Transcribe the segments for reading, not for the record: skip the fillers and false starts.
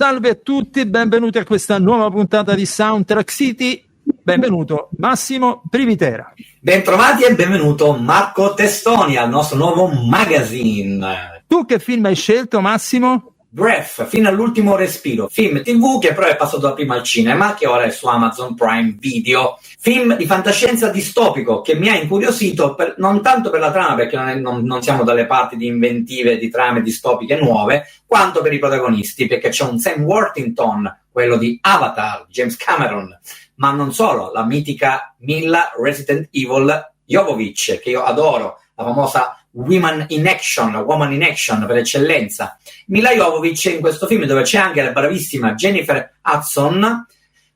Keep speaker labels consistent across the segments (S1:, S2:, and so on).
S1: Salve a tutti, benvenuti a questa nuova puntata di Soundtrack City. Benvenuto Massimo Privitera.
S2: Bentrovati e benvenuto Marco Testoni al nostro nuovo magazine.
S1: Tu che film hai scelto, Massimo?
S2: Breath, fino all'ultimo respiro, film TV che però è passato da prima al cinema, che ora è su Amazon Prime Video. Film di fantascienza distopico che mi ha incuriosito non tanto per la trama, perché non siamo dalle parti di inventive di trame distopiche nuove, quanto per i protagonisti, perché c'è un Sam Worthington, quello di Avatar, James Cameron, ma non solo, la mitica Milla Resident Evil Jovovich, che io adoro, la famosa Woman in Action per eccellenza. Milla Jovovich in questo film, dove c'è anche la bravissima Jennifer Hudson,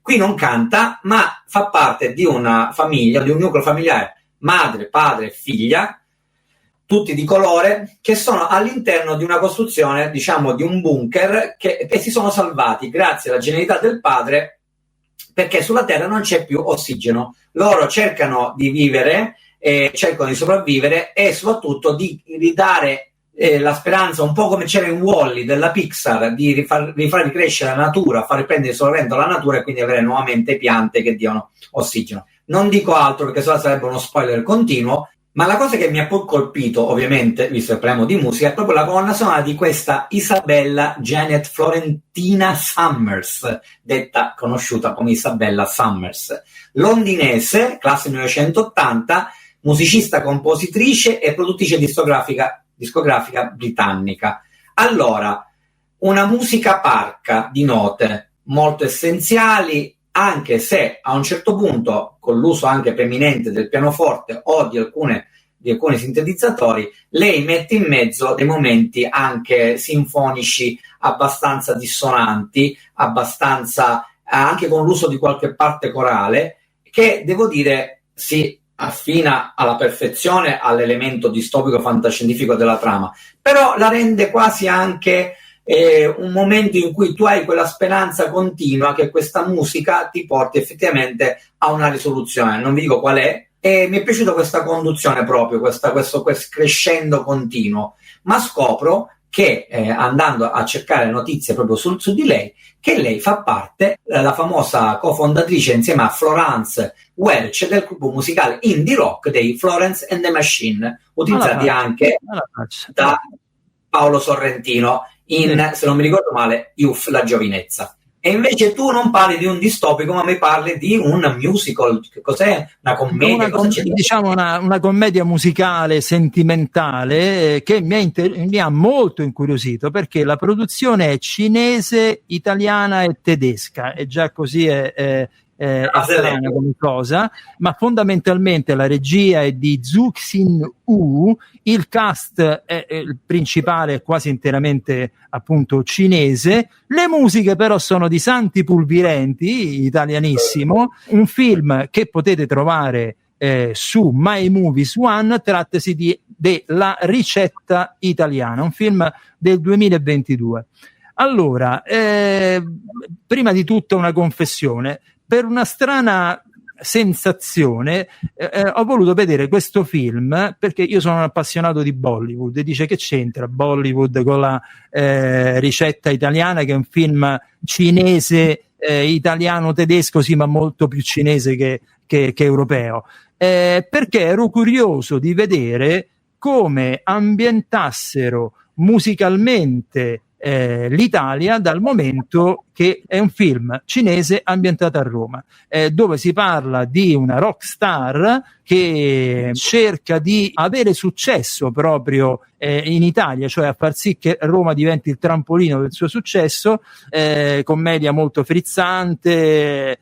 S2: qui non canta, ma fa parte di una famiglia, di un nucleo familiare, madre, padre e figlia, tutti di colore, che sono all'interno di una costruzione, diciamo, di un bunker e si sono salvati grazie alla genialità del padre, perché sulla Terra non c'è più ossigeno. Loro cercano di vivere, cercano di sopravvivere e soprattutto di ridare la speranza, un po' come c'era in Wall-E della Pixar, di rifar ricrescere la natura, far riprendere il sopravvento alla natura e quindi avere nuovamente piante che diano ossigeno. Non dico altro perché sennò sarebbe uno spoiler continuo, ma la cosa che mi ha poi colpito, ovviamente, visto che parliamo di musica, è proprio la colonna sonora di questa Isabella Janet Florentina Summers, detta conosciuta come Isabella Summers, londinese, classe 1980, musicista, compositrice e produttrice discografica britannica. Allora, una musica parca di note molto essenziali, anche se a un certo punto, con l'uso anche preminente del pianoforte o di alcuni sintetizzatori, lei mette in mezzo dei momenti anche sinfonici abbastanza dissonanti, anche con l'uso di qualche parte corale, che devo dire si affina alla perfezione all'elemento distopico fantascientifico della trama, però la rende quasi anche un momento in cui tu hai quella speranza continua che questa musica ti porti effettivamente a una risoluzione. Non vi dico qual è, e mi è piaciuta questa conduzione proprio, questo crescendo continuo, ma scopro che andando a cercare notizie proprio su di lei, che lei fa parte, la famosa cofondatrice insieme a Florence Welch, del gruppo musicale indie rock dei Florence and the Machine, utilizzati anche da Paolo Sorrentino in, se non mi ricordo male, Youth, la giovinezza. E invece tu non parli di un distopico, ma mi parli di un musical. Che cos'è? Una commedia?
S1: Diciamo una commedia musicale sentimentale che mi ha molto incuriosito, perché la produzione è cinese, italiana e tedesca, e già così è strana come cosa, ma fondamentalmente la regia è di Zhu Xin-hu, il cast è il principale, quasi interamente appunto cinese, le musiche però sono di Santi Pulvirenti, italianissimo, un film che potete trovare su My Movies One, trattasi di La ricetta italiana, un film del 2022. Allora, prima di tutto una confessione. Per una strana sensazione ho voluto vedere questo film perché io sono un appassionato di Bollywood, e dice che c'entra Bollywood con la ricetta italiana, che è un film cinese, italiano, tedesco, sì, ma molto più cinese che europeo, perché ero curioso di vedere come ambientassero musicalmente l'Italia, dal momento che è un film cinese ambientato a Roma, dove si parla di una rock star che cerca di avere successo proprio in Italia, cioè a far sì che Roma diventi il trampolino del suo successo, commedia molto frizzante,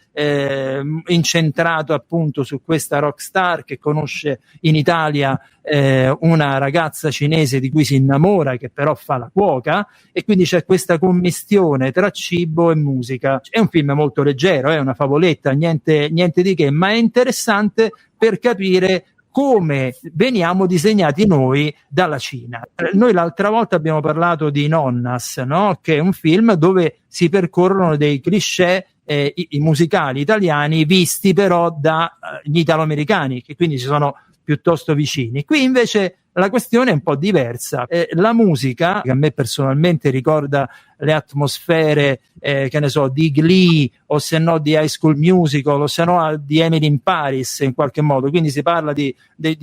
S1: incentrato appunto su questa rock star che conosce in Italia una ragazza cinese di cui si innamora, che però fa la cuoca, e quindi c'è questa commistione tra cibo e musica. È un film molto leggero, è una favoletta, niente di che, ma è interessante per capire come veniamo disegnati noi dalla Cina. Noi l'altra volta abbiamo parlato di Nonnas, no? Che è un film dove si percorrono dei cliché i musicali italiani, visti però dagli italoamericani, che quindi ci sono piuttosto vicini. Qui invece La questione è un po' diversa. La musica, che a me personalmente ricorda le atmosfere, che ne so, di Glee, o se no di High School Musical, o se no di Emily in Paris, in qualche modo. Quindi si parla di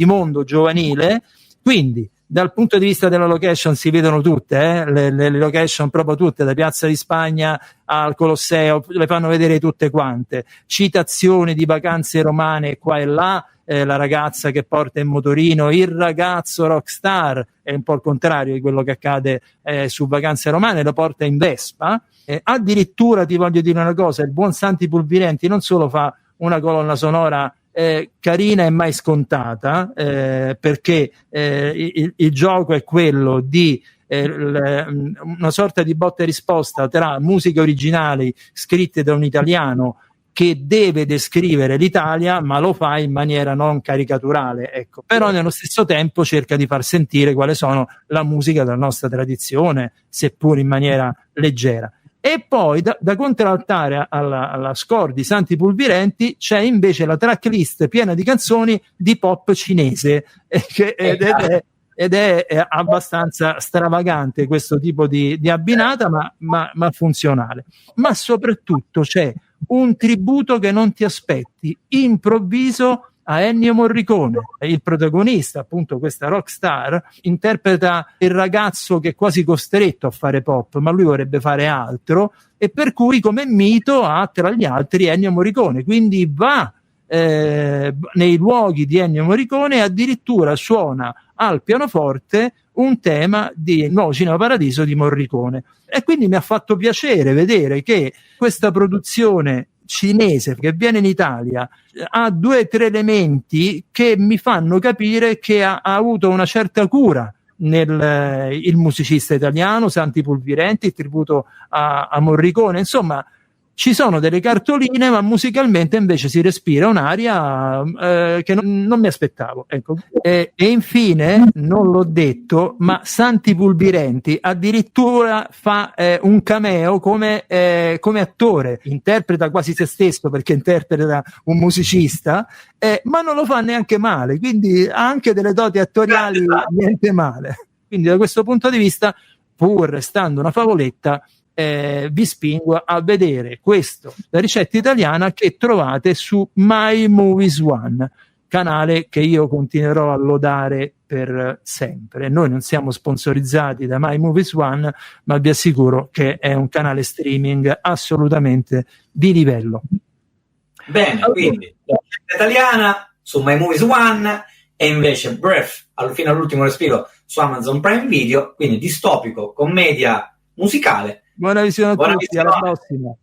S1: mondo giovanile. Quindi, dal punto di vista della location si vedono tutte, le location proprio tutte, da Piazza di Spagna al Colosseo, le fanno vedere tutte quante. Citazioni di vacanze romane qua e là, la ragazza che porta in motorino, il ragazzo rockstar, è un po' il contrario di quello che accade su Vacanze Romane, lo porta in Vespa. Addirittura ti voglio dire una cosa, il buon Santi Pulvirenti non solo fa una colonna sonora carina e mai scontata, perché il gioco è quello di una sorta di botta e risposta tra musiche originali scritte da un italiano che deve descrivere l'Italia, ma lo fa in maniera non caricaturale, ecco. Però nello stesso tempo cerca di far sentire quale sono la musica della nostra tradizione, seppur in maniera leggera. E poi da contraltare alla score di Santi Pulvirenti c'è invece la tracklist piena di canzoni di pop cinese, ed è abbastanza stravagante questo tipo di abbinata, ma funzionale. Ma soprattutto c'è un tributo che non ti aspetti, improvviso, a Ennio Morricone. Il protagonista, appunto questa rockstar, interpreta il ragazzo che è quasi costretto a fare pop, ma lui vorrebbe fare altro, e per cui come mito ha tra gli altri Ennio Morricone, quindi va nei luoghi di Ennio Morricone e addirittura suona al pianoforte un tema di Nuovo Cinema Paradiso di Morricone. E quindi mi ha fatto piacere vedere che questa produzione cinese che viene in Italia ha 2 o 3 elementi che mi fanno capire che ha avuto una certa cura il musicista italiano Santi Pulvirenti, il tributo a Morricone. Insomma, ci sono delle cartoline, ma musicalmente invece si respira un'aria che non mi aspettavo, ecco. E infine, non l'ho detto, ma Santi Pulvirenti addirittura fa un cameo come attore, interpreta quasi se stesso perché interpreta un musicista, ma non lo fa neanche male, quindi ha anche delle doti attoriali niente male. Quindi da questo punto di vista, pur restando una favoletta, vi spingo a vedere questo, la ricetta italiana, che trovate su My Movies One, canale che io continuerò a lodare per sempre. Noi non siamo sponsorizzati da My Movies One, ma vi assicuro che è un canale streaming assolutamente di livello.
S2: Bene, quindi la ricetta italiana su My Movies One e invece Breath fino all'ultimo respiro su Amazon Prime Video, quindi distopico, commedia musicale.
S1: Buona visione a tutti, alla prossima.